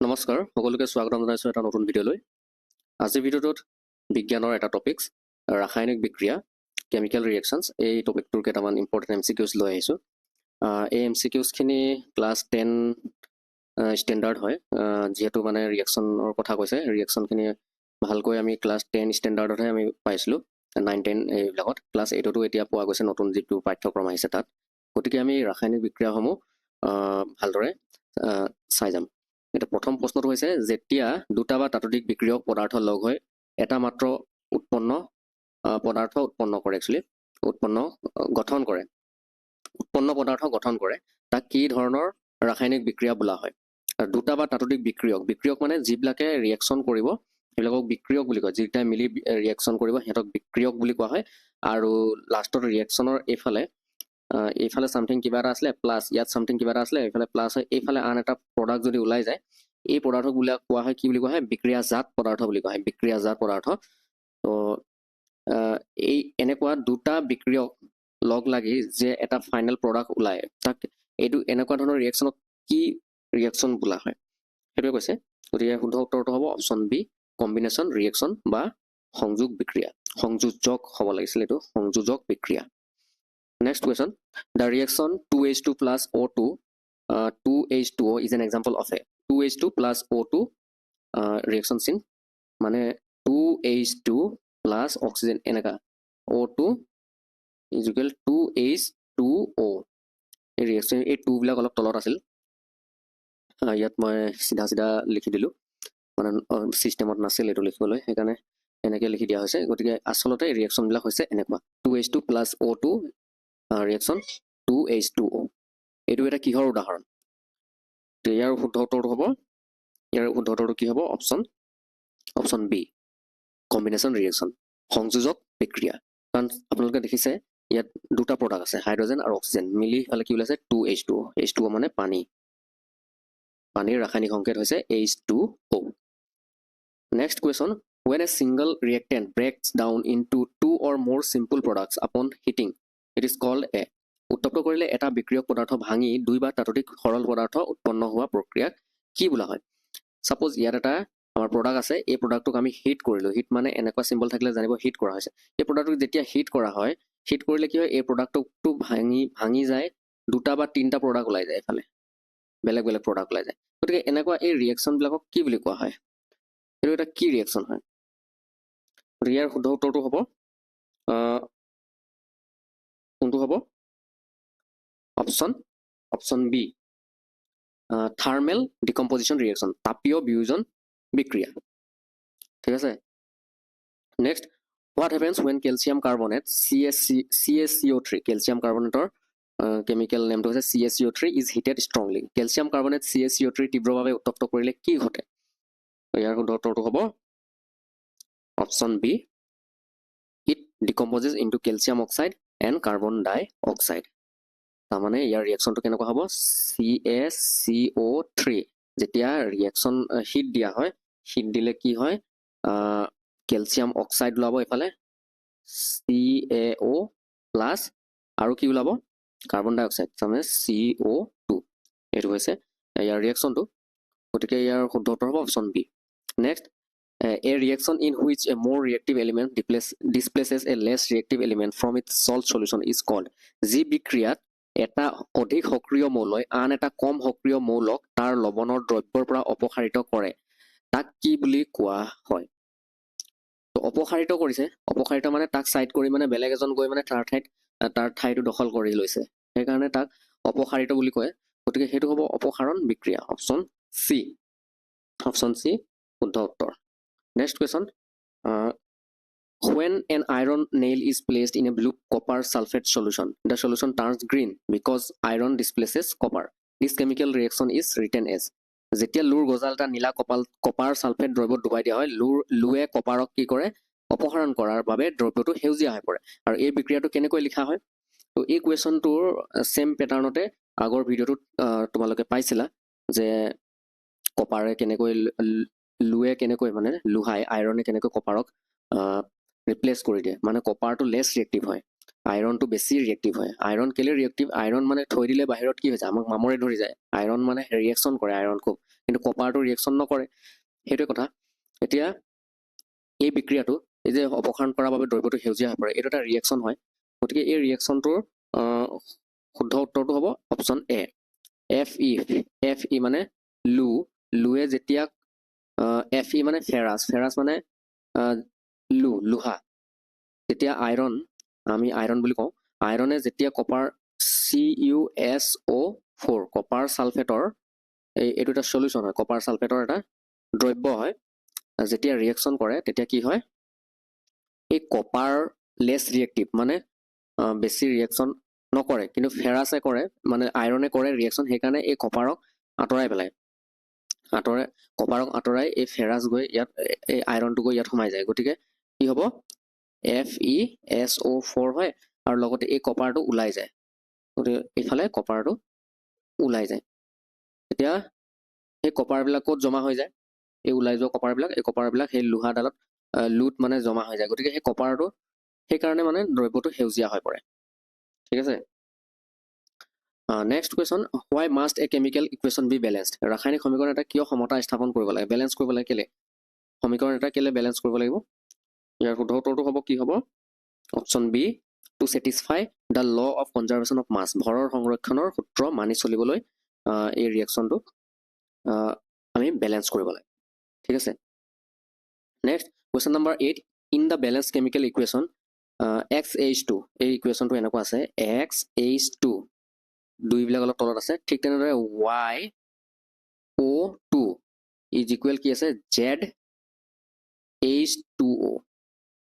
নমস্কাৰ সকলোকে স্বাগতম জনাইছো এটা নতুন ভিডিঅ'লৈ। আজিৰ ভিডিঅ'টোত বিজ্ঞানৰ এটা টপিকছ ৰাসায়নিক বিক্ৰিয়া কেমিকেল ৰিয়েকশ্যনছ এই টপিকটোৰ কেইটামান ইম্পৰ্টেণ্ট এমচিকিউজ লৈ আহিছোঁ। এই এমচিকিউজখিনি ক্লাছ 10 ষ্টেণ্ডাৰ্ড হয়, যিহেতু মানে ৰিয়েকশ্যনৰ কথা কৈছে। ৰিয়েকশ্যনখিনি ভালকৈ আমি ক্লাছ 10 ষ্টেণ্ডাৰ্ডতহে আমি পাইছিলোঁ, 9-10 এইবিলাকত। ক্লাছ 8তো এতিয়া পোৱা গৈছে নতুন যিটো পাঠ্যক্ৰম আহিছে তাত। গতিকে আমি ৰাসায়নিক বিক্ৰিয়াসমূহ ভালদৰে চাই যাম। এটা প্ৰথম প্ৰশ্নটো হৈছে, যেতিয়া দুটা বা তাতোধিক বিক্ৰিয়ক পদাৰ্থ লগ হৈ এটা মাত্ৰ পদাৰ্থ উৎপন্ন কৰে তাক কি ধৰণৰ ৰাসায়নিক বিক্ৰিয়া বোলা হয়? দুটা বা তাতোধিক বিক্ৰিয়ক মানে যিবিলাকে ৰিয়েকশ্যন কৰিব সেইবিলাকক বিক্ৰিয়ক বুলি কয়। যিকেইটাই মিলি ৰিয়েকশ্যন কৰিব সিহঁতক বিক্ৰিয়ক বুলি কোৱা হয়। আৰু লাষ্টত ৰিয়েকশ্যনৰ এইফালে চামথিং কিবা এটা আছিলে প্লাছ, ইয়াত চামথিং কিবা এটা আছিলে, এইফালে প্লাছ হয়, এইফালে আন এটা প্ৰডাক্ট যদি ওলাই যায়, এই পদাৰ্থবিলাক কোৱা হয় কি বুলি কোৱা হয়? বিক্ৰিয়াজাত পদাৰ্থ বুলি কোৱা হয়, বিক্ৰিয়াজাত পদাৰ্থ। তো এই এনেকুৱা দুটা বিক্ৰিয়ক লগ লাগি যে এটা ফাইনেল প্ৰডাক্ট ওলায়, তাক এইটো এনেকুৱা ধৰণৰ ৰিয়েকশ্যনক কি ৰিয়েকশ্যন বোলা হয় সেইটোৱে কৈছে। গতিকে শুদ্ধ উত্তৰটো হ'ব অপশ্যন বি, কম্বিনেশ্যন ৰিয়েকশ্যন বা সংযোগ বিক্ৰিয়া। সংযোজক হ'ব লাগিছিল, এইটো সংযোজক বিক্ৰিয়া। Next question, the reaction 2H2 plus O2, 2H2O is an example of a 2H2 plus O2 reaction scene. মানে 2H2 plus oxygen এনেকা O2 is equal to 2H2O। এই ৰিয়েকশ্যন এই 2 বিলাক অলপ তলত আছিল, ইয়াত মই চিধা লিখি দিলোঁ, মানে চিষ্টেমত নাছিল এইটো লিখিবলৈ, সেইকাৰণে এনেকৈ লিখি দিয়া হৈছে। গতিকে আচলতে ৰিয়েকশ্যনবিলাক হৈছে এনেকুৱা 2H2 plus O2 reaction 2H2O। এইটো এটা কিহৰ উদাহৰণ? তো ইয়াৰ শুদ্ধ উত্তৰটো কি হ'ব? অপশ্যন বি, কম্বিনেশ্যন ৰিয়েকশ্যন, সংযোজক বিক্ৰিয়া। কাৰণ আপোনালোকে দেখিছে ইয়াত দুটা প্ৰডাক্ট আছে, হাইড্ৰজেন আৰু অক্সিজেন, মিলি ফালে কি ওলাইছে? 2H2O। H2O মানে পানীৰ ৰাসায়নিক সংকেত হৈছে H2O। Next question, when a single reactant breaks down into two or more simple products upon heating, it is called a। উত্তপ্ত কৰিলে এটা বিক্ৰিয়ক পদাৰ্থ ভাঙি দুই বা তাতোধিক সৰল পদাৰ্থ উৎপন্ন হোৱা প্ৰক্ৰিয়াক কি বোলা হয়? ছাপোজ ইয়াত এটা আমাৰ প্ৰডাক্ট আছে, এই প্ৰডাক্টটোক আমি হিট কৰিলোঁ। হিট মানে এনেকুৱা চিম্বল থাকিলে জানিব হিট কৰা হৈছে। এই প্ৰডাক্টটোক যেতিয়া হিট কৰা হয়, হিট কৰিলে কি হয়? এই প্ৰডাক্টটো ভাঙি যায়, দুটা বা তিনিটা প্ৰডাক্ট ওলাই যায়, এফালে বেলেগ প্ৰডাক্ট ওলাই যায়। গতিকে এনেকুৱা এই ৰিয়েকশ্যনবিলাকক কি বুলি কোৱা হয়? এইটো এটা কি ৰিয়েকশ্যন হয়? গতিকে ইয়াৰ শুদ্ধ উত্তৰটো হ'ব কোনটো হ'ব? Option B, thermal decomposition reaction, তাপীয় বিয়োজন বিক্ৰিয়া। ঠিক আছে। Next, what happens when calcium carbonate CaCO3, calcium কাৰ্বনেটৰ কেমিকেল নেমটো হৈছে CaCO3 is heated strongly. Calcium carbonate CaCO3 তীব্ৰভাৱে উত্তপ্ত কৰিলে কি ঘটে? ইয়াৰ শুদ্ধ উত্তৰটো হ'ব option B, it decomposes into calcium oxide and carbon dioxide. তাৰমানে ইয়াৰ ৰিয়েকশ্যনটো কেনেকুৱা হ'ব? CaCO3 যেতিয়া ৰিয়েকশ্যন হিট দিয়া হয়, হিট দিলে কি হয়? কেলছিয়াম অক্সাইড ওলাব, এইফালে CaO প্লাছ আৰু কি ওলাব? কাৰ্বন ডাই অক্সাইড, তাৰমানে CO2। এইটো হৈছে ইয়াৰ ৰিয়েকশ্যনটো। গতিকে ইয়াৰ শুদ্ধ উত্তৰ হ'ব option B. Next, a reaction in which a more reactive element displaces a less reactive element from its salt solution is called। যি বিক্ৰিয়াত এটা অধিক সক্ৰিয় মৌলই আন এটা কম সক্ৰিয় মৌলক তাৰ লৱণৰ দ্ৰব্যৰ পৰা অপসাৰিত কৰে, তাক কি বুলি কোৱা হয়? তো অপসাৰিত কৰিছে, অপসাৰিত মানে তাক চাইড কৰি, মানে বেলেগ এজন গৈ মানে তাৰ ঠাইটো দখল কৰি লৈছে, সেইকাৰণে তাক অপসাৰিত বুলি কয়। গতিকে সেইটো হ'ব অপসাৰণ বিক্ৰিয়া, অপশ্যন চি শুদ্ধ উত্তৰ। Next question, when an iron nail is placed in a blue copper sulfate solution, the solution turns green because iron displaces copper. This chemical reaction is written as। যেতিয়া লুৰ গজাল এটা নীলা কপাৰ ছালফেট দ্ৰব্যত ডুবাই দিয়া হয়, লুৱে কপাৰক কি কৰে? অপসাৰণ কৰাৰ বাবে দ্ৰব্যটো সেউজীয়া হৈ পৰে। আৰু এই বিক্ৰিয়াটো কেনেকৈ লিখা হয়? তো এই কুৱেশ্যনটোৰ ছেম পেটাৰ্ণতে আগৰ ভিডিঅ'টোত তোমালোকে পাইছিলা যে কপাৰে কেনেকৈ লুৱে কেনেকৈ মানে আইৰণে কেনেকৈ কপাৰক ৰিপ্লেচ কৰি দিয়ে, মানে কপাৰটো লেছ ৰিয়েক্টিভ হয় আইৰণটো বেছি ৰিয়েক্টিভ হয় আইৰণ কেলে ৰিয়েক্টিভ আইৰণ মানে থৈ দিলে বাহিৰত কি হৈ যায় আমাক মামৰে ধৰি যায় আইৰণ মানে ৰিয়েকশ্যন কৰে আইৰণ খুব কিন্তু কপাৰটো ৰিয়েকশ্যন নকৰে সেইটোৱে কথা এতিয়া এই বিক্ৰিয়াটো এই যে অপসাৰণ কৰাৰ বাবে দ্ৰব্যটো সেউজীয়া হৈ পৰে এইটো এটা ৰিয়েকশ্যন হয় গতিকে এই ৰিয়েকশ্যনটোৰ শুদ্ধ উত্তৰটো হ'ব অপশ্যন এ এফ ই মানে লুৱে যেতিয়া এফ ই মানে ফেৰাছ মানে লোহা যেতিয়া আইৰণ আমি আইৰণ বুলি কওঁ আইৰণে যেতিয়া কপাৰ CuSO4 কপাৰ ছালফেটৰ এইটো এটা সলিউশ্যন হয় কপাৰ ছালফেটৰ এটা দ্ৰব্য হয় যেতিয়া ৰিয়েকশ্যন কৰে তেতিয়া কি হয় এই কপাৰ লেছ ৰিয়েক্টিভ মানে বেছি ৰিয়েকশ্যন নকৰে কিন্তু ফেৰাছে কৰে মানে আইৰণে কৰে ৰিয়েকশ্যন সেইকাৰণে এই কপাৰক আঁতৰাই পেলায় কপাৰক আঁতৰাই এই ফেৰাছ গৈ ইয়াত এই আইৰণটো গৈ ইয়াত সোমাই যায় গতিকে কি হ'ব FeSO4 হয় আৰু লগতে এই কপাৰটো ওলাই যায় গতিকে এইফালে কপাৰটো ওলাই যায় এতিয়া সেই কপাৰবিলাক ক'ত জমা হৈ যায় এই ওলাই যোৱা কপাৰবিলাক সেই লোহাডালত লুট মানে জমা হৈ যায় গতিকে সেই কপাৰটো সেইকাৰণে মানে দ্ৰব্যটো সেউজীয়া হৈ পৰে ঠিক আছে নেক্সট কুৱেশ্যন হোৱাই মাষ্ট এ কেমিকেল ইকুৱেশ্যন বি বেলেঞ্চড ৰাসায়নিক সমীকৰণ এটা কিয় সমতা স্থাপন কৰিব লাগে বেলেঞ্চ কৰিব লাগে কেলে সমীকৰণ এটা কেলে বেলেঞ্চ কৰিব লাগিব ইয়াৰ শুদ্ধ উত্তৰটো হ'ব কি হ'ব option B to satisfy the law of conservation of mass ভৰৰ সংৰক্ষণৰ সূত্ৰ মানি চলিবলৈ এই ৰিয়েকশ্যনটো আমি বেলেঞ্চ কৰিব লাগে ঠিক আছে next question number 8 in the balance chemical equation XH2 এই ইকুৱেশ্যনটো এনেকুৱা আছে XH2 দুইবিলাক অলপ তলত আছে ঠিক তেনেদৰে YO2 ইজ ইকুৱেল কি আছে ZH2O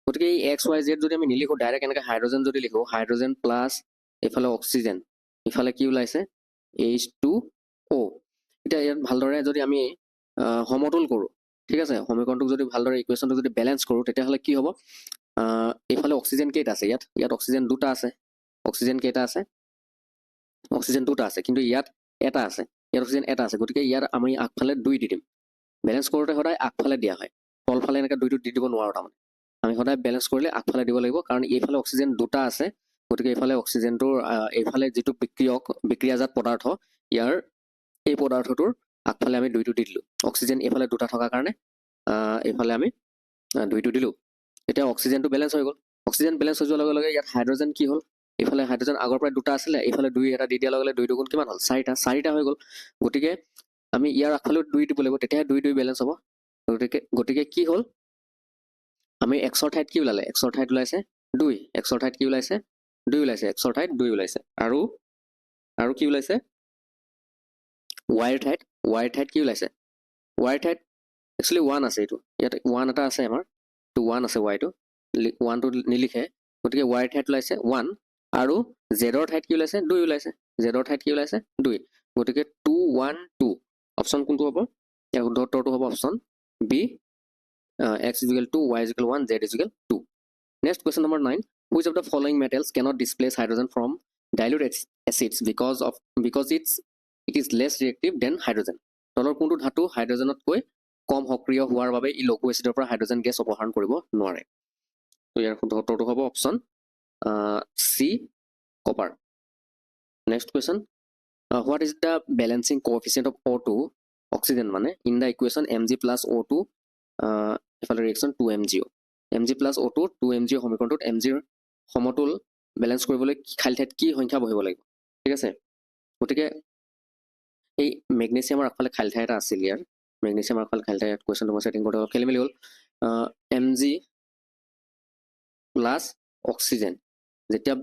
গতিকে এই XYZ যদি আমি নিলিখোঁ ডাইৰেক্ট এনেকৈ হাইড্ৰজেন যদি লিখোঁ হাইড্ৰজেন প্লাছ এইফালে অক্সিজেন ইফালে কি ওলাইছে H2O এতিয়া ইয়াত ভালদৰে যদি আমি সমতুল কৰোঁ ঠিক আছে সমীকৰণটোক যদি ভালদৰে ইকুৱেশ্যনটোক যদি বেলেঞ্চ কৰোঁ তেতিয়াহ'লে কি হ'ব এইফালে অক্সিজেন কেইটা আছে ইয়াত অক্সিজেন দুটা আছে অক্সিজেন কেইটা আছে অক্সিজেন দুটা আছে কিন্তু ইয়াত এটা আছে ইয়াত অক্সিজেন এটা আছে গতিকে ইয়াত আমি আগফালে 2 দি দিম বেলেঞ্চ কৰোঁতে সদায় আগফালে দিয়া হয় তলফালে এনেকৈ 2টো দি দিব নোৱাৰোঁ তাৰমানে আমি সদায় বেলেঞ্চ কৰিলে আগফালে দিব লাগিব কাৰণ এইফালে অক্সিজেন দুটা আছে গতিকে এইফালে অক্সিজেনটোৰ এইফালে যিটো বিক্ৰিয়াজাত পদাৰ্থ ইয়াৰ এই পদাৰ্থটোৰ আগফালে আমি 2টো দি দিলোঁ অক্সিজেন এইফালে দুটা থকাৰ কাৰণে এইফালে আমি 2টো দিলোঁ এতিয়া অক্সিজেনটো বেলেঞ্চ হৈ গ'ল অক্সিজেন বেলেঞ্চ হৈ যোৱাৰ লগে লগে ইয়াত হাইড্ৰজেন কি হ'ল এইফালে হাইড্ৰজেন আগৰ পৰাই দুটা আছিলে এইফালে 2 এটা দি দিয়াৰ লগে লগে 2 দুগুণ কিমান হ'ল 4টা হৈ গ'ল গতিকে আমি ইয়াৰ আগফালেও 2 দিব লাগিব তেতিয়াহে 2 বেলেঞ্চ হ'ব গতিকে কি হ'ল আমি এক্সৰ ঠাইত কি ওলালে এক্সৰ ঠাইত ওলাইছে 2 এক্সৰ ঠাইত কি ওলাইছে 2 ওলাইছে এক্সৰ ঠাইত 2 ওলাইছে আৰু কি ওলাইছে ৱাইৰ ঠাইত কি ওলাইছে ৱাইৰ ঠাইত একচুৱেলি 1 আছে এইটো ইয়াত 1 এটা আছে আমাৰ তো 1 আছে ৱাইটো 1টো নিলিখে গতিকে ৱাইৰ ঠাইত ওলাইছে 1 আৰু জেডৰ ঠাইত কি ওলাইছে 2 ওলাইছে জেডৰ ঠাইত কি ওলাইছে 2 গতিকে 2 1 2 অপশ্যন কোনটো হ'ব ইয়াৰ শুদ্ধ উত্তৰটো হ'ব option B x is equal to y is equal to 1 z is equal to 2 next question number 9 which of the following metals cannot displace hydrogen from dilute acids because it is less reactive than hydrogen তলৰ কোনটো ধাতু হাইড্ৰজেনতকৈ কম সক্ৰিয় হোৱাৰ বাবে ই লঘু এচিডৰ পৰা hydrogen gas অপসাৰণ কৰিব নোৱাৰে তো ইয়াৰ শুদ্ধ উত্তৰটো হ'ব option C copper next question what is the balancing coefficient of O2 oxygen মানে in the equation Mg plus O2 এফালে reaction 2MgO Mg plus O2 2MgO সমীকৰণটোত Mgৰ সমতুল বেলেঞ্চ কৰিবলৈ খালী ঠাইত কি সংখ্যা বহিব লাগিব ঠিক আছে গতিকে এই মেগনেছিয়ামৰ আগফালে খালী ঠাই এটা আছিল ইয়াৰ মেগনেছিয়ামৰ আগফালে খালী ঠাই কুৱেশ্যনটো মই ছেটিং কৰোঁতে খেলি মেলি হ'ল Mg প্লাছ অক্সিজেন যেতিয়া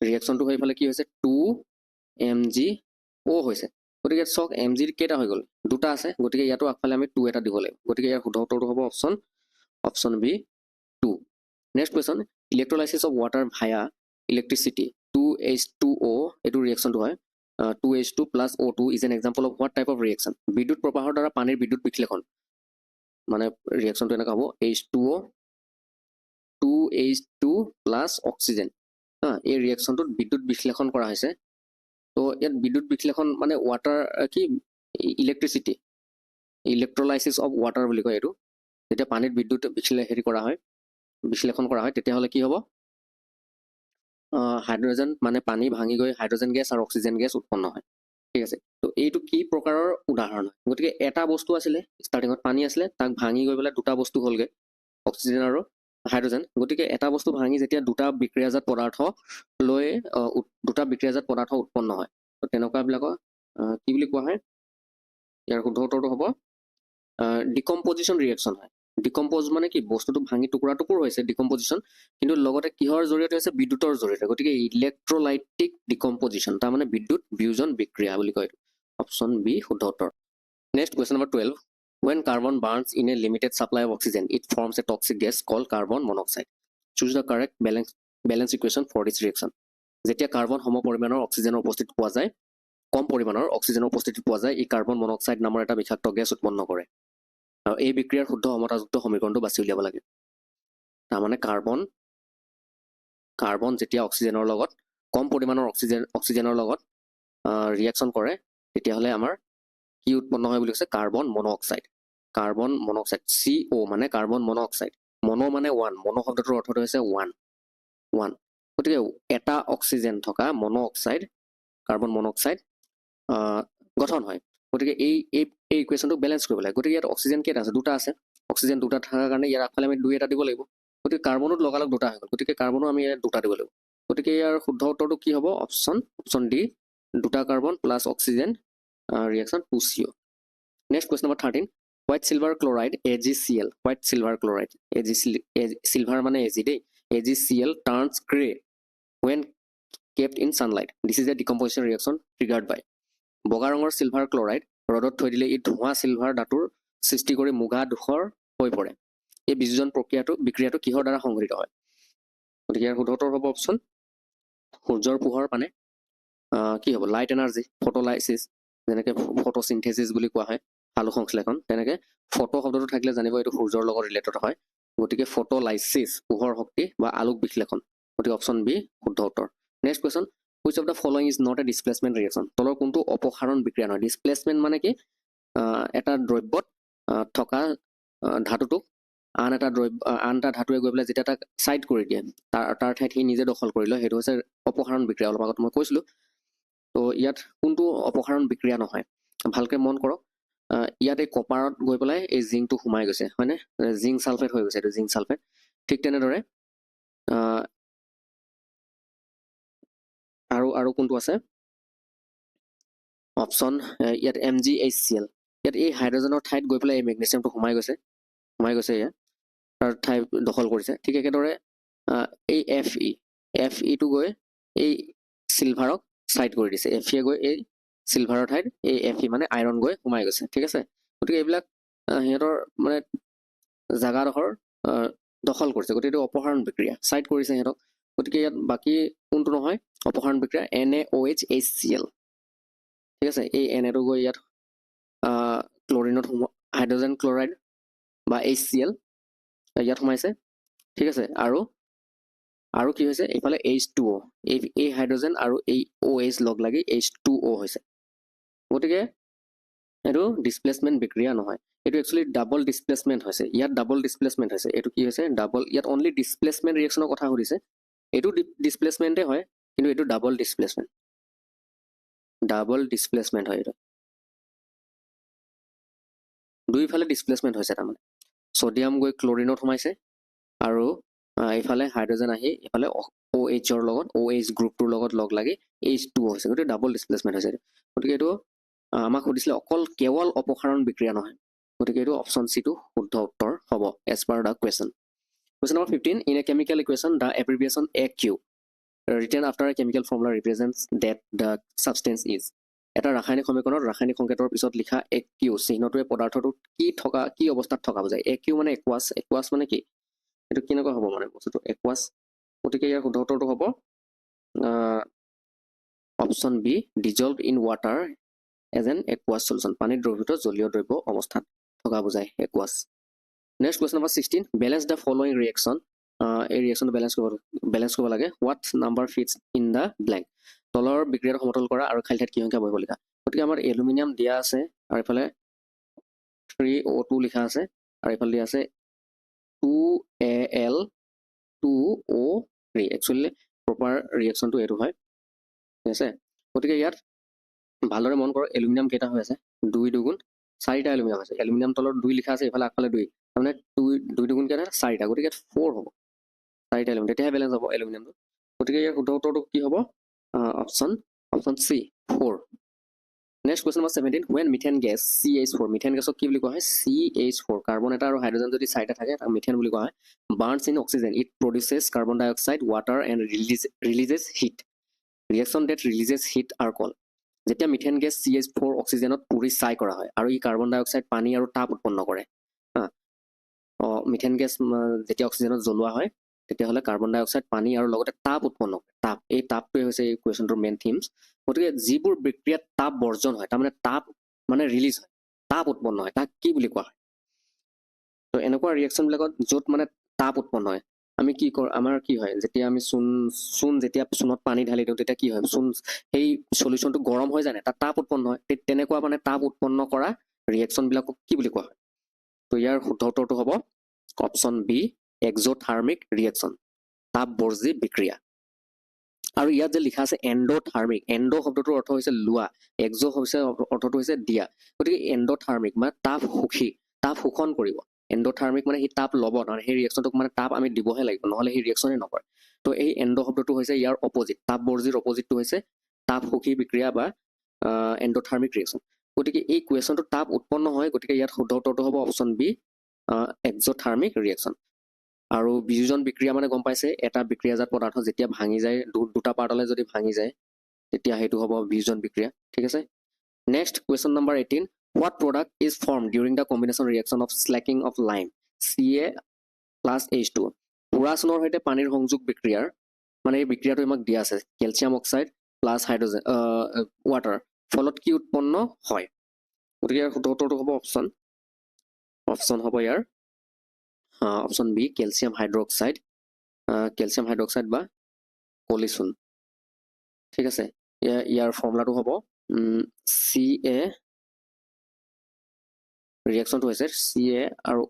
ৰিয়েকশ্যনটো হৈ ফালে কি হৈছে 2MgO হৈছে গতিকে চাওক Mgৰ কেইটা হৈ গ'ল দুটা আছে গতিকে ইয়াতো আগফালে আমি 2 এটা দিব লাগিব গতিকে ইয়াৰ শুদ্ধ উত্তৰটো হ'ব option B 2 next question electrolysis of water via electricity 2H2O এইটো ৰিয়েকশ্যনটো হয় 2H2 plus O2 is an example of what type of reaction বিদ্যুৎ প্ৰবাহৰ দ্বাৰা পানীৰ বিদ্যুৎ বিশ্লেষণ মানে ৰিয়েকশ্যনটো এনেকুৱা হ'ব H2O 2H2 plus অক্সিজেন এই ৰিয়েকশ্যনটোত বিদ্যুৎ বিশ্লেষণ কৰা হৈছে তো ইয়াত বিদ্যুৎ বিশ্লেষণ মানে ৱাটাৰ কি ইলেক্ট্ৰিচিটি ইলেক্ট্ৰলাইচিছ অফ ৱাটাৰ বুলি কয় এইটো যেতিয়া পানীত বিদ্যুৎ বিশ্লেষণ কৰা হয় তেতিয়াহ'লে কি হ'ব হাইড্ৰজেন মানে পানী ভাঙি গৈ হাইড্ৰজেন গেছ আৰু অক্সিজেন গেছ উৎপন্ন হয় ঠিক আছে তো এইটো কি প্ৰকাৰৰ উদাহৰণ হয় গতিকে এটা বস্তু আছিলে ষ্টাৰ্টিঙত পানী আছিলে তাক ভাঙি গৈ পেলাই দুটা বস্তু হ'লগৈ অক্সিজেন আৰু হাইড্ৰজেন গতিকে এটা বস্তু ভাঙি যেতিয়া দুটা বিক্ৰিয়াজাত পদাৰ্থ লৈ দুটা বিক্ৰিয়াজাত পদাৰ্থ উৎপন্ন হয় তো তেনেকুৱাবিলাকক কি বুলি কোৱা হয় ইয়াৰ শুদ্ধ উত্তৰটো হ'ব ডিকম্পজিশ্যন ৰিয়েকশ্যন হয় ডিকম্প'জ মানে কি বস্তুটো ভাঙি টুকুৰা টুকুৰ হৈছে ডিকম্পজিশ্যন কিন্তু লগতে কিহৰ জৰিয়তে হৈছে বিদ্যুতৰ জৰিয়তে গতিকে ইলেক্ট্ৰলাইটিক ডিকম্পজিশ্যন তাৰমানে বিদ্যুৎ বিয়োজন বিক্ৰিয়া বুলি কয় অপশ্যন বি শুদ্ধ উত্তৰ next question number 12 when carbon burns in a limited supply of oxygen it forms a toxic gas called carbon monoxide choose the correct balance equation for this reaction যেতিয়া কাৰ্বন সম পৰিমাণৰ অক্সিজেনৰ উপস্থিতি পোৱা যায় কম পৰিমাণৰ অক্সিজেনৰ উপস্থিতি পোৱা যায় ই কাৰ্বন মনক্সাইড নামৰ এটা বিষাক্ত গেছ উৎপন্ন কৰে আৰু এই বিক্ৰিয়াৰ শুদ্ধ সমতাযুক্ত সমীকৰণটো বাছি উলিয়াব লাগে তাৰমানে কাৰ্বন যেতিয়া অক্সিজেনৰ লগত কম পৰিমাণৰ অক্সিজেনৰ লগত ৰিয়েকশ্যন কৰে তেতিয়াহ'লে আমাৰ কি উৎপন্ন হয় বুলি কৈছে কাৰ্বন মনক্সাইড CO মানে কাৰ্বন মনক্সাইড মনো মানে ওৱান মনো শব্দটোৰ অৰ্থটো হৈছে ওৱান গতিকে এটা অক্সিজেন থকা মনক্সাইড কাৰ্বন মনক্সাইড গঠন হয় গতিকে এই ইকুৱেশ্যনটো বেলেঞ্চ কৰিব লাগে গতিকে ইয়াত অক্সিজেন কেইটা আছে দুটা আছে অক্সিজেন দুটা থকাৰ কাৰণে ইয়াৰ আগফালে আমি 2 এটা দিব লাগিব গতিকে কাৰ্বনত লগালগ দুটা হৈ গ'ল গতিকে কাৰ্বনো আমি ইয়াত দুটা দিব লাগিব গতিকে ইয়াৰ শুদ্ধ উত্তৰটো কি হ'ব অপশ্যন ডি দুটা carbon plus oxygen reaction 2CO next question number 13 white silver chloride AgCl white silver chloride silver মানে Ag দেই AgCl turns grey when kept in sunlight this is a decomposition reaction triggered by বগা ৰঙৰ silver chloride ৰ'দত থৈ দিলে ই ধোঁৱা silver ধাতুৰ সৃষ্টি কৰি মুগা ধূসৰ হৈ পৰে এই বিয়োজন বিক্ৰিয়াটো কিহৰ দ্বাৰা সংঘটিত হয় গতিকে ইয়াৰ শুদ্ধ উত্তৰ হ'ব অপশ্যন সূৰ্যৰ পোহৰ মানে কি হ'ব লাইট এনাৰ্জি ফটোলাইচিছ যেনেকৈ ফটোচিনথেচিছ বুলি কোৱা হয় আলোক সংশ্লেষণ তেনেকৈ ফটো শব্দটো থাকিলে জানিব এইটো সূৰ্যৰ লগত ৰিলেটেড হয় গতিকে ফটোলাইচিছ পোহৰ শক্তি বা আলোক বিশ্লেষণ গতিকে অপশ্যন বি শুদ্ধ উত্তৰ next question which of the following is not a displacement reaction তলৰ কোনটো অপসাৰণ বিক্ৰিয়া নহয় ডিসপ্লেসমেন্ট মানে কি এটা দ্ৰব্যত থকা ধাতুটোক আন এটা ধাতুৱে গৈ পেলাই যেতিয়া তাক সাইড কৰি দিয়ে তাৰ ঠাইত সি নিজে দখল কৰি লয় সেইটো হৈছে অপসাৰণ বিক্ৰিয়া অলপ আগত মই কৈছিলো তো ইয়াত কোনটো অপসাৰণ বিক্ৰিয়া নহয় ভালকৈ মন কৰক ইয়াত এই কপাৰত গৈ পেলাই এই জিংকটো সোমাই গৈছে হয়নে জিংক সালফেট হৈ গৈছে এইটো জিংক সালফেট ঠিক তেনেদৰে আৰু কোনটো আছে অপশ্যন ইয়াত MgHCl ইয়াত এই হাইড্ৰজেনৰ ঠাইত গৈ পেলাই এই মেগনেছিয়ামটো সোমাই গৈছে ইয়াত তাৰ ঠাই দখল কৰিছে ঠিক একেদৰে এই Fe টো গৈ এই চিলভাৰক সাইড কৰি দিছে Fe গৈ এই চিলভাৰৰ ঠাইত এই Fe মানে আইৰন গৈ সোমাই গৈছে ঠিক আছে গতিকে এইবিলাক সিহঁতৰ মানে জাগাডোখৰ দখল কৰিছে গতিকে এইটো অপসাৰণ বিক্ৰিয়া সাইড কৰিছে সিহঁতক গতিকে ইয়াত বাকী কোনটো নহয় অপসাৰণ বিক্ৰিয়া NaOH ঠিক আছে এই Na টো গৈ ইয়াত ক্লৰিনত হাইড্ৰজেন ক্লৰাইড বা HCl ইয়াত সোমাইছে ঠিক আছে আৰু কি হৈছে এইফালে H2O এই হাইড্ৰজেন আৰু এই OH লগ লাগি H2O হৈছে গতিকে এইটো ডিসপ্লেসমেন্ট বিক্ৰিয়া নহয় এইটো একচুয়ালি ডাবল ডিসপ্লেসমেন্ট হৈছে ইয়াত ডাবল ডিসপ্লেসমেন্ট হৈছে এইটো কি হৈছে ডাবল ইয়াত অনলি ডিসপ্লেসমেন্ট ৰিয়েকশ্যনৰ কথা সুধিছে এইটো ডিসপ্লেসমেন্টে হয় কিন্তু এইটো ডাবল ডিসপ্লেসমেন্ট হয় এইটো দুইফালে ডিসপ্লেসমেন্ট হৈছে তাৰমানে সোডিয়াম গৈ ক্লৰিনত সোমাইছে আৰু এইফালে হাইড্ৰজেন আহি এইফালে OH ৰ লগত OH গ্ৰুপটোৰ লগত লগ লাগি H2O হৈছে গতিকে ডাবল ডিসপ্লেসমেন্ট হৈছে গতিকে এইটো আমাক সুধিছিলে অকল কেৱল অপসাৰণ বিক্ৰিয়া নহয় গতিকে এইটো অপশ্যন সি টো শুদ্ধ উত্তৰ হ'ব as per the question number 15 in a chemical equation the abbreviation AQ written after a chemical formula represents that the substance is এটা ৰাসায়নিক সমীকৰণত ৰাসায়নিক সংকেতৰ পিছত লিখা AQ চিহ্নটোৱে পদাৰ্থটো কি অৱস্থাত থকা বুজায় AQ মানে একুৱাছ মানে কি এইটো কেনেকুৱা হ'ব মানে বস্তুটো একুৱাছ গতিকে ইয়াৰ শুদ্ধ উত্তৰটো হ'ব option B dissolved in water as an aqueous solution পানীত দ্ৰৱীভূত জলীয় দ্ৰব্য অৱস্থাত থকা বুজায় aqueous next question number 16 balance the following reaction এই ৰিয়েকশ্যনটো বেলেঞ্চ কৰিব লাগে what number fits in the blank তলৰ বিক্ৰিয়াটো সমতল কৰা আৰু খালী ঠাইত কি সংখ্যা বহিব লিখা গতিকে আমাৰ এলুমিনিয়াম দিয়া আছে আৰু এইফালে 3O2 লিখা আছে আৰু এইফালে দিয়া আছে 2Al2O3 একচুৱেলি প্ৰপাৰ ৰিয়েকশ্যনটো এইটো হয় ঠিক আছে গতিকে ইয়াত ভালদৰে মন কৰক এলুমিনিয়াম কেইটা হৈ আছে 2 দুগুণ 4টা এলুমিনিয়াম আছে এলুমিনিয়াম তলত 2 লিখা আছে এইফালে আগফালে 2 তাৰমানে 2 দুগুণ কেইটা 4টা গতিকে 4 হ'ব 4টা এলুমিনিয়াম তেতিয়াহে বেলেঞ্চ হ'ব এলুমিনিয়ামটো গতিকে ইয়াৰ শুদ্ধ উত্তৰটো কি হ'ব option C 4 next question number 17 when methane gas CH4 methane গেছক কি বুলি কোৱা হয় CH4 কাৰ্বন এটা আৰু হাইড্ৰজেন যদি 4টা থাকে তাক মিথেন বুলি কোৱা হয় burns in oxygen it produces carbon dioxide water and releases heat reaction that releases heat are called যেতিয়া মিথেন গেছ CH4 অক্সিজেনত পুৰি ছাই কৰা হয় আৰু ই কাৰ্বন ডাই অক্সাইড পানী আৰু তাপ উৎপন্ন কৰে মিথেন গেছ যেতিয়া অক্সিজেনত জ্বলোৱা হয় তেতিয়াহ'লে কাৰ্বন ডাই অক্সাইড পানী আৰু লগতে তাপ উৎপন্ন কৰে তাপ এই তাপটোৱে হৈছে এই কুৱেশ্যনটোৰ মেইন থিমছ গতিকে যিবোৰ বিক্ৰিয়াত তাপ বৰ্জন হয় তাৰমানে তাপ মানে ৰিলিজ হয় তাপ উৎপন্ন হয় তাক কি বুলি কোৱা হয় তো এনেকুৱা ৰিয়েকশ্যনবিলাকত য'ত মানে তাপ উৎপন্ন হয় আমি কি কৰোঁ আমাৰ কি হয় যেতিয়া আমি চূণ যেতিয়া চূণত পানী ঢালি দিওঁ তেতিয়া কি হয় চূণ সেই সলিউশ্যনটো গৰম হৈ যায় তাত তাপ উৎপন্ন হয় তেনেকুৱা মানে তাপ উৎপন্ন কৰা ৰিয়েকশ্যনবিলাকক কি বুলি কোৱা হয় তো ইয়াৰ শুদ্ধ উত্তৰটো হ'ব অপশ্যন বি এক্সোথাৰ্মিক ৰিয়েকশ্যন তাপবৰ্জী বিক্ৰিয়া আৰু ইয়াত যে লিখা আছে এণ্ডোথাৰ্মিক এণ্ডো শব্দটোৰ অৰ্থ হৈছে লোৱা এক্সো হৈছে অৰ্থটো হৈছে দিয়া গতিকে এণ্ডোথাৰ্মিক মানে তাপ শোষণ কৰিব এণ্ডোথাৰ্মিক মানে সি তাপ ল'ব তাৰমানে সেই ৰিয়েকশ্যনটোক মানে তাপ আমি দিবহে লাগিব নহ'লে সেই ৰিয়েকশ্যনেই নকৰে তো এই এণ্ডো শব্দটো হৈছে ইয়াৰ অপজিট তাপবৰ্জীৰ অপজিটটো হৈছে তাপসুখী বিক্ৰিয়া বা এণ্ডোথাৰ্মিক ৰিয়েকশ্যন গতিকে এই কুৱেশ্যনটো তাপ উৎপন্ন হয় গতিকে ইয়াত শুদ্ধ উত্তৰটো হ'ব অপশ্যন বি এক্সোথাৰ্মিক ৰিয়েকশ্যন আৰু বিয়োজন বিক্ৰিয়া মানে গম পাইছে এটা বিক্ৰিয়াজাত পদাৰ্থ যেতিয়া ভাঙি যায় দুটা পাৰ্টলৈ যদি ভাঙি যায় তেতিয়া সেইটো হ'ব বিয়োজন বিক্ৰিয়া ঠিক আছে next question number 18 what product is formed during the combination reaction of slacking of lime Ca plus H2 পুৰা চূণৰ সৈতে পানীৰ সংযোগ বিক্ৰিয়াৰ মানে এই বিক্ৰিয়াটো আমাক দিয়া আছে calcium oxide plus hydrogen water ফলত কি উৎপন্ন হয় গতিকে ইয়াৰ শুদ্ধ উত্তৰটো হ'ব অপশ্যন হ'ব ইয়াৰ অপশ্যন বি কেলছিয়াম হাইড্ৰক্সাইড বা কলিচুন ঠিক আছে ইয়াৰ ফৰ্মুলাটো হ'ব Ca ৰিয়েকশ্যনটো হৈছে Ca আৰু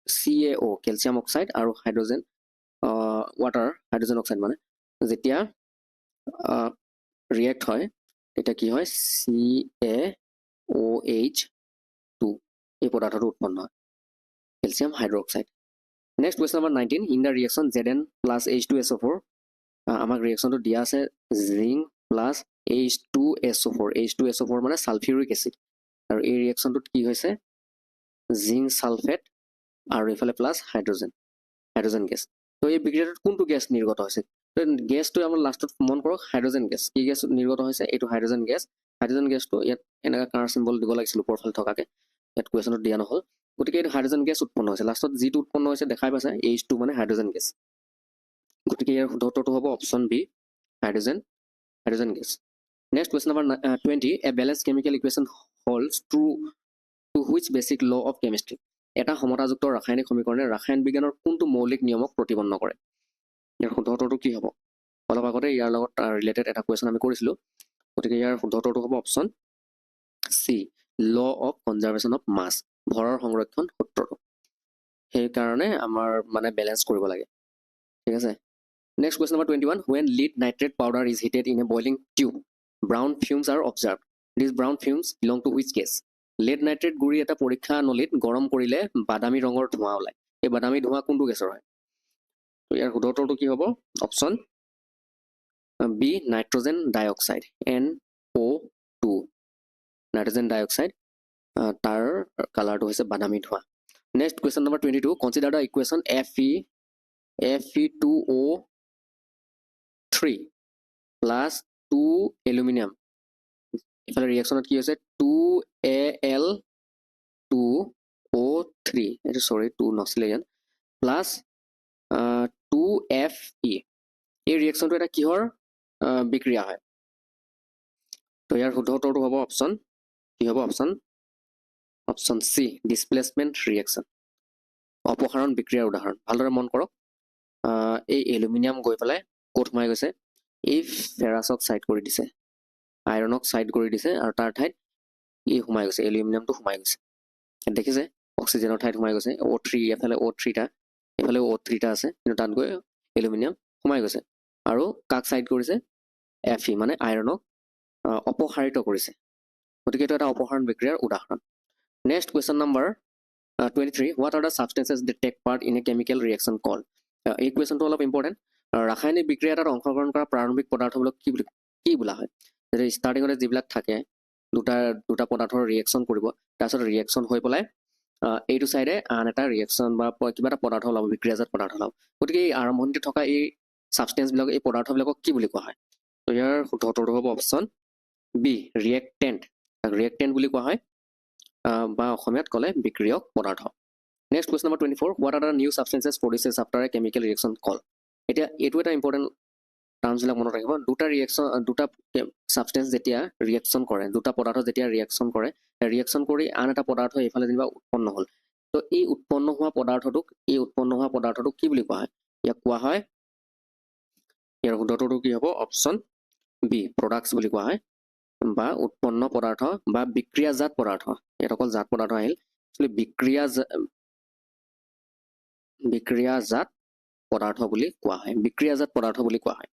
CaO কেলছিয়াম অক্সাইড আৰু হাইড্ৰজেন ৱাটাৰ হাইড্ৰজেন অক্সাইড মানে যেতিয়া ৰিয়েক্ট হয় তেতিয়া কি হয় CaOH2 এই পদাৰ্থটো উৎপন্ন হয় calcium hydroxide next question number 19 in the reaction Zn plus H2SO4 আমাক ৰিয়েকশ্যনটো দিয়া আছে জিংক প্লাছ H2SO4 মানে ছালফিউৰিক এচিড আৰু এই ৰিয়েকশ্যনটোত কি হৈছে জিংক ছালফেট আৰু এইফালে প্লাছ হাইড্ৰজেন গেছ তো এই বিক্ৰিয়াটোত কোনটো গেছ নিৰ্গত হৈছে গেছটো আমাৰ লাষ্টত মন কৰক হাইড্ৰজেন গেছ কি গেছ নিৰ্গত হৈছে এইটো হাইড্ৰজেন গেছটো ইয়াত এনেকুৱা কাৰ চিম্বল দিব লাগিছিল ওপৰফালে থকাকে ইয়াত কুৱেশ্যনত দিয়া নহ'ল গতিকে এইটো হাইড্ৰজেন গেছ উৎপন্ন হৈছে লাষ্টত যিটো উৎপন্ন হৈছে দেখাই পাইছে H2 মানে হাইড্ৰজেন গেছ গতিকে ইয়াৰ শুদ্ধ উত্তৰটো হ'ব option B hydrogen gas next question number 20 a balance chemical equation holds true to which basic law of chemistry এটা সমতাযুক্ত ৰাসায়নিক সমীকৰণে ৰাসায়ন বিজ্ঞানৰ কোনটো মৌলিক নিয়মক প্ৰতিবন্ধ কৰে ইয়াৰ শুদ্ধ উত্তৰটো কি হ'ব অলপ আগতে ইয়াৰ লগত ৰিলেটেড এটা কুৱেশ্যন আমি কৰিছিলোঁ গতিকে ইয়াৰ শুদ্ধ উত্তৰটো হ'ব option C law of conservation of mass ভৰৰ সংৰক্ষণ সূত্ৰটো সেইকাৰণে আমাৰ মানে বেলেঞ্চ কৰিব লাগে ঠিক আছে next question number 21 when lead nitrate powder is heated in a boiling tube brown fumes are observed these brown fumes belong to which gas lead nitrate গুৰি এটা পৰীক্ষা নলীত গৰম কৰিলে বাদামী ৰঙৰ ধোঁৱা ওলায় এই বাদামী ধোঁৱা কোনটো গেছৰ হয় তো ইয়াৰ শুদ্ধ উত্তৰটো কি হ'ব option B nitrogen dioxide NO2 nitrogen dioxide তাৰ কালাৰটো হৈছে বাদামী ধোঁৱা next question number 22 consider the equation Fe2O3 plus 2 aluminium ইফালে ৰিয়েকশ্যনত কি হৈছে 2Al2O3 এইটো সৰি 2 নছিলে ইয়াত প্লাছ 2Fe এই ৰিয়েকশ্যনটো এটা কিহৰ বিক্ৰিয়া হয় তো ইয়াৰ শুদ্ধ উত্তৰটো হ'ব অপশ্যন চি ডিছপ্লেচমেণ্ট ৰিয়েকশ্যন অপসাৰণ বিক্ৰিয়াৰ উদাহৰণ ভালদৰে মন কৰক এই এলুমিনিয়াম গৈ পেলাই ক'ত সোমাই গৈছে এই ফেৰাছক ছাইড কৰি দিছে আইৰণক ছাইড কৰি দিছে আৰু তাৰ ঠাইত ই সোমাই গৈছে এলুমিনিয়ামটো সোমাই গৈছে দেখিছে অক্সিজেনৰ ঠাইত সোমাই গৈছে O3 এফালে O3টা এফালে O3টা আছে কিন্তু তাত গৈ এলুমিনিয়াম সোমাই গৈছে আৰু কাক সাইড কৰিছে Fe মানে আইৰণক অপসাৰিত কৰিছে গতিকে এটা অপসাৰণ বিক্ৰিয়াৰ উদাহৰণ next question number 23 what are the substances that take part in a chemical reaction called এই কোৱেশ্চনটো অলপ ইম্পৰ্টেণ্ট ৰাসায়নিক বিক্ৰিয়া এটাত অংশগ্ৰহণ কৰা প্ৰাৰম্ভিক পদাৰ্থবিলাক কি বোলা হয় যে ষ্টাৰ্টিঙতে যিবিলাক থাকে দুটা পদাৰ্থৰ ৰিয়েকশ্যন কৰিব তাৰপিছত ৰিয়েকশ্যন হৈ পেলাই এইটো সাইডে আন এটা ৰিয়েকশ্যন বা কিবা এটা পদাৰ্থ ওলাব বিক্ৰিয়াজাত পদাৰ্থ ওলাব গতিকে এই আৰম্ভণিতে থকা এই সাবষ্টেন্সবিলাক এই পদাৰ্থবিলাকক কি বুলি কোৱা হয় তো ইয়াৰ শুদ্ধ হ'ব অপশ্যন বি ৰিয়েক্টেণ্ট বুলি কোৱা হয় বা অসমীয়াত ক'লে বিক্ৰিয়ক পদাৰ্থ next question number 24 what are the new substances produces after a chemical reaction called এতিয়া এইটো এটা ইম্পৰ্টেণ্ট টাৰ্মছবিলাক মনত ৰাখিব দুটা সাবষ্টেন্স যেতিয়া ৰিয়েকশ্যন কৰে দুটা পদাৰ্থ যেতিয়া ৰিয়েকশ্যন কৰি আন এটা পদাৰ্থ এইফালে যেনিবা উৎপন্ন হ'ল তো এই উৎপন্ন হোৱা পদাৰ্থটোক কি বুলি কোৱা হয় ইয়াক কোৱা হয় ইয়াৰ শুদ্ধটো কি হ'ব অপশ্যন বি প্ৰডাক্টছ বুলি কোৱা হয় বা উৎপন্ন পদাৰ্থ বা বিক্ৰিয়াজাত পদাৰ্থ ইয়াত অকল জাত পদাৰ্থ আহিল বিক্ৰিয়াজাত পদাৰ্থ বুলি কোৱা হয়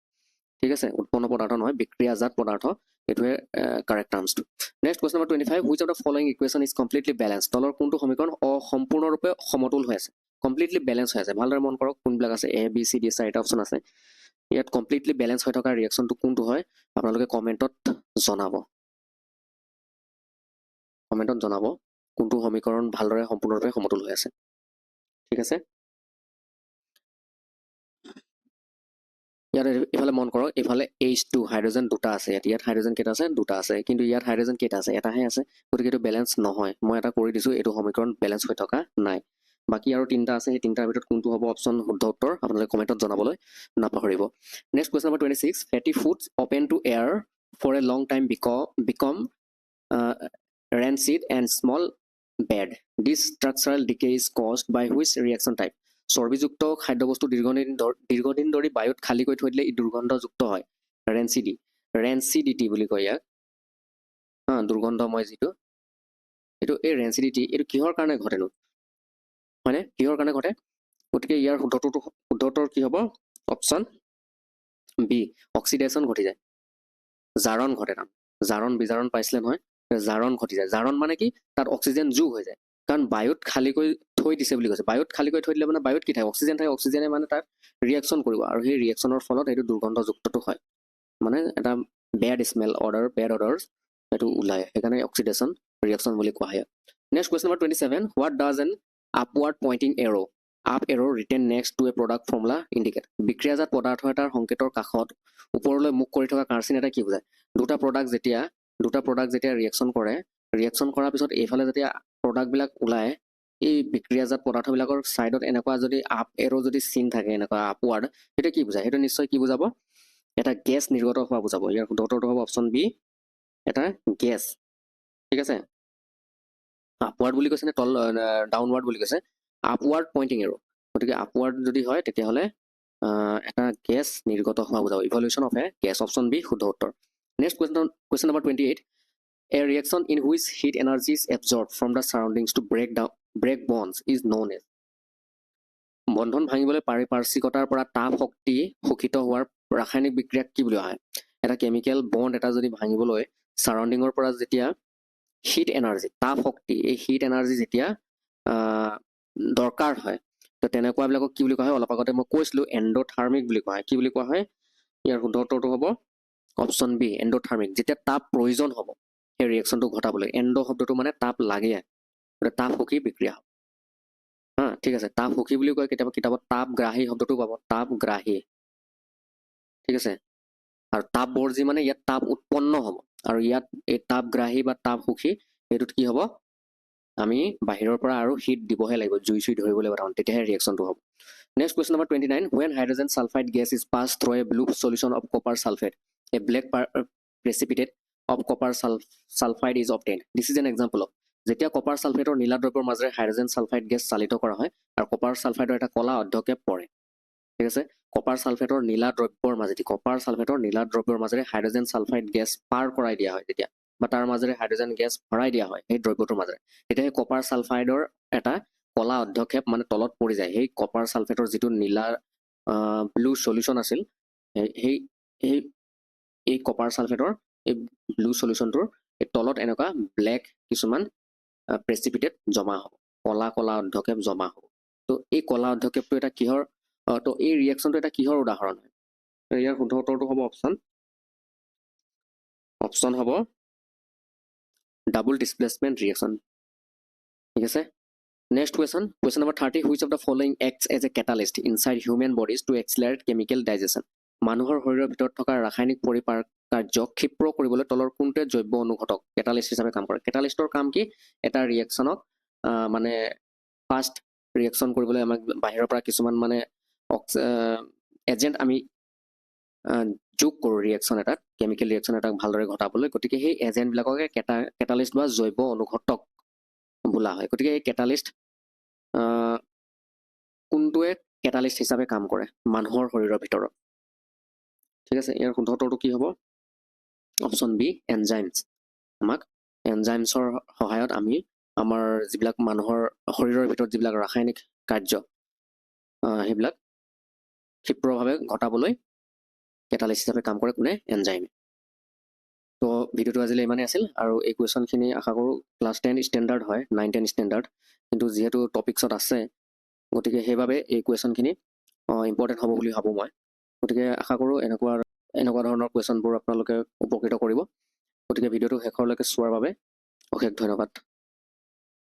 ঠিক আছে উৎপন্ন পদাৰ্থ নহয় বিক্ৰিয়াজাত পদাৰ্থ এইটোৱে কাৰেক্ট টাৰ্মছটো next question number 25 which of the following equation is completely balance তলৰ কোনটো সমীকৰণ সম্পূৰ্ণৰূপে সমতুল হৈ আছে কমপ্লিটলি বেলেন্স হৈ আছে ভালদৰে মন কৰক কোনবিলাক আছে A B C D চাৰিটা অপশ্যন আছে ইয়াত কমপ্লিটলি বেলেন্স হৈ থকা ৰিয়েকশ্যনটো কোনটো হয় আপোনালোকে কমেণ্টত জনাব কোনটো সমীকৰণ ভালদৰে সম্পূৰ্ণৰূপে সমতুল হৈ আছে ঠিক আছে ইয়াত এফালে মন কৰক এফালে H2 হাইড্ৰজেন দুটা আছে ইয়াত হাইড্ৰজেন কেইটা আছে দুটা আছে কিন্তু ইয়াত হাইড্ৰজেন কেইটা আছে এটাহে আছে গতিকে এইটো বেলেন্স নহয় মই এটা কৰি দিছোঁ এইটো সমীকৰণ বেলেন্স হৈ থকা নাই বাকি আৰু তিনিটা আছে সেই তিনিটাৰ ভিতৰত কোনটো হ'ব অপশ্যন শুদ্ধ উত্তৰ আপোনালোকে কমেণ্টত জনাবলৈ নাপাহৰিব next question number 26 fatty foods open to air for a long time become rancid and small bad this structural decay is caused by which reaction type চৰ্বিযুক্ত খাদ্যবস্তু দীৰ্ঘদিন ধৰি বায়ুত খালী কৰি থৈ দিলে ই দুৰ্গন্ধযুক্ত হয় ৰেঞ্চিডিটি বুলি কয় ইয়াক দুৰ্গন্ধময় যিটো এইটো এই ৰেঞ্চিডিটি এইটো কিহৰ কাৰণে ঘটেনো হয়নে কিহৰ কাৰণে ঘটে গতিকে ইয়াৰ শুদ্ধটোৰ কি হ'ব অপশ্যন বি অক্সিডেশ্যন ঘটি যায় জাৰণ ঘটে জাৰণ বিজাৰণ পাইছিলে নহয় জাৰণ ঘটি যায় জাৰণ মানে কি তাত অক্সিজেন যোগ হৈ যায় কাৰণ বায়ুত খালী কৰি থৈ দিছে বুলি কৈছে বায়ুত খালী কৰি থৈ দিলে মানে বায়ুত কি থাকে অক্সিজেনে মানে তাত ৰিয়েকশ্যন কৰিব আৰু সেই ৰিয়েকশ্যনৰ ফলত এইটো দুৰ্গন্ধযুক্তটো হয় মানে এটা বেড অৰ্ডাৰ্ছ এইটো ওলায় সেইকাৰণে অক্সিডেশ্যন ৰিয়েকশ্যন বুলি কোৱা হয় next question number 27 what does an upward pointing arrow up arrow written next to a product formula indicate বিক্ৰিয়াজাত পদাৰ্থ এটাৰ সংকেতৰ কাষত ওপৰলৈ মুখ কৰি থকা কাৰ্চিন এটা কি বুজায় দুটা প্ৰডাক্ট যেতিয়া ৰিয়েকশ্যন কৰাৰ পিছত এইফালে যেতিয়া প্ৰডাক্টবিলাক ওলায় এই বিক্ৰিয়াজাত পদাৰ্থবিলাকৰ ছাইডত এনেকুৱা যদি আপ এৰো যদি চিন থাকে এনেকুৱা আপৱাৰ্ড সেইটো কি বুজায় সেইটো নিশ্চয় কি বুজাব এটা গেছ নিৰ্গত হোৱা বুজাব ইয়াৰ শুদ্ধটো হ'ব অপশ্যন বি এটা গেছ ঠিক আছে আপৱাৰ্ড বুলি কৈছে নে ডাউনৱাৰ্ড বুলি কৈছে আপৱাৰ্ড পইণ্টিং এৰো গতিকে আপৱাৰ্ড যদি হয় তেতিয়াহ'লে এটা গেছ নিৰ্গত হোৱা বুজাব evolution of a gas option B শুদ্ধ উত্তৰ next question number 28 A reaction in which heat energy is absorbed from the surroundings to break bonds is known as বন্ধন ভাঙিবলৈ পাৰিপাৰ্শ্বিকতাৰ পৰা তাপ শক্তি শোষিত হোৱাৰ ৰাসায়নিক বিক্ৰিয়াক কি বুলি কোৱা হয় এটা কেমিকেল বণ্ড এটা যদি ভাঙিবলৈ সাৰাউণ্ডিঙৰ পৰা যেতিয়া হিট এনাৰ্জি তাপ শক্তি এই হিট এনাৰ্জি যেতিয়া দৰকাৰ হয় তো তেনেকুৱাবিলাকক কি বুলি কোৱা হয় অলপ আগতে মই কৈছিলোঁ এণ্ডোথাৰ্মিক বুলি কোৱা হয় কি বুলি কোৱা হয় ইয়াৰ শুদ্ধ উত্তৰটো হ'ব অপশ্যন বি এণ্ডোথাৰ্মিক যেতিয়া তাপ প্ৰয়োজন হ'ব সেই ৰিয়েকশ্যনটো ঘটাবলৈ এণ্ডো শব্দটো মানে তাপ লাগে তাপ সুখী বিক্ৰিয়া ঠিক আছে তাপ সুখী বুলি কয় কেতিয়াবা কিতাপত তাপগ্ৰাহী শব্দটো পাব তাপগ্ৰাহী ঠিক আছে আৰু তাপ বৰ্জি মানে ইয়াত তাপ উৎপন্ন হ'ব আৰু ইয়াত এই তাপগ্ৰাহী বা তাপ সুখী এইটোত কি হ'ব আমি বাহিৰৰ পৰা আৰু হিট দিবহে লাগিব জুই ধৰিব লাগিব তেতিয়াহে ৰিয়েকশ্যনটো হ'ব next question number 29 when hydrogen sulfide gas is passed through a blue solution of copper sulfate a black precipitate of copper sulfide is obtained this is an example of যেতিয়া কপাৰ সালফেটৰ নীলা দ্ৰব্যৰ মাজেৰে হাইড্ৰজেন সালফাইড গেছ চালিত কৰা হয় আৰু copper সালফাইডৰ এটা কলা অধ্যক্ষেপ পৰে ঠিক আছে কপাৰ সালফেটৰ নীলা দ্ৰব্যৰ মাজেৰে হাইড্ৰজেন সালফাইড গেছ পাৰ কৰাই দিয়া হয় তেতিয়া বা তাৰ মাজেৰে হাইড্ৰজেন গেছ ভৰাই দিয়া হয় সেই দ্ৰব্যটোৰ মাজেৰে তেতিয়া সেই কপাৰ সালফাইডৰ এটা কলা অধ্যক্ষেপ মানে তলত পৰি যায় সেই কপাৰ সালফেটৰ যিটো নীলা ব্লু সলিউশ্যন আছিল সেই সেই এই কপাৰ ছালফেটৰ এই ব্লু সলিউশ্যনটোৰ এই তলত এনেকুৱা ব্লেক কিছুমান প্ৰেচিপিটেট জমা হ'ব, কলা কলা অৰ্ধক্ষেপ জমা হ'ব। তো এই কলা অৰ্ধক্ষেপটো এটা কিহৰ তো এই ৰিয়েকশ্যনটো এটা কিহৰ উদাহৰণ হয়? ইয়াৰ শুদ্ধ উত্তৰটো হ'ব অপশ্যন হ'ব ডাবল ডিছপ্লেচমেণ্ট ৰিয়েকশ্যন। ঠিক আছে। Next question number 30. Which of the following acts as a catalyst inside human bodies to accelerate chemical digestion? মানুহৰ শৰীৰৰ ভিতৰত থকা ৰাসায়নিক পৰিপাক কাৰ্য ক্ষিপ্ৰ কৰিবলৈ তলৰ কোনটোৱে জৈৱ অনুঘটক কেটালিষ্ট হিচাপে কাম কৰে? কেটালিষ্টৰ কাম কি? এটা ৰিয়েকশ্যনক মানে ফাষ্ট ৰিয়েকশ্যন কৰিবলৈ আমাক বাহিৰৰ পৰা কিছুমান মানে এজেণ্ট আমি যোগ কৰোঁ ৰিয়েকশ্যন এটাত, কেমিকেল ৰিয়েকশ্যন এটাক ভালদৰে ঘটাবলৈ। গতিকে সেই এজেণ্টবিলাককে কেটালিষ্ট বা জৈৱ অনুঘটক বোলা হয়। গতিকে এই কেটালিষ্ট কোনটোৱে কেটালিষ্ট হিচাপে কাম কৰে মানুহৰ শৰীৰৰ ভিতৰত? ঠিক আছে। ইয়াৰ শুদ্ধ উত্তৰটো কি হ'ব? Option B enzymes. আমাক এনজাইমছৰ সহায়ত আমি আমাৰ যিবিলাক মানুহৰ শৰীৰৰ ভিতৰত যিবিলাক ৰাসায়নিক কাৰ্য সেইবিলাক ক্ষিপ্ৰভাৱে ঘটাবলৈ কেটালিষ্ট হিচাপে কাম কৰে কোনে? এনজাইমে। তো ভিডিঅ'টো আজিলৈ ইমানেই আছিল। আৰু এই কুৱেশ্যনখিনি আশা কৰোঁ ক্লাছ 10 ষ্টেণ্ডাৰ্ড হয়, 9-10 ষ্টেণ্ডাৰ্ড, কিন্তু যিহেতু টপিকছত আছে গতিকে সেইবাবে এই কুৱেশ্যনখিনি ইম্পৰ্টেণ্ট হ'ব বুলি ভাবোঁ মই। গতিকে আশা কৰোঁ এনেকুৱা ধৰণৰ কুৱেশ্যনবোৰ আপোনালোকে উপকৃত কৰিব। গতিকে ভিডিঅ'টো শেষলৈকে চোৱাৰ বাবে অশেষ ধন্যবাদ।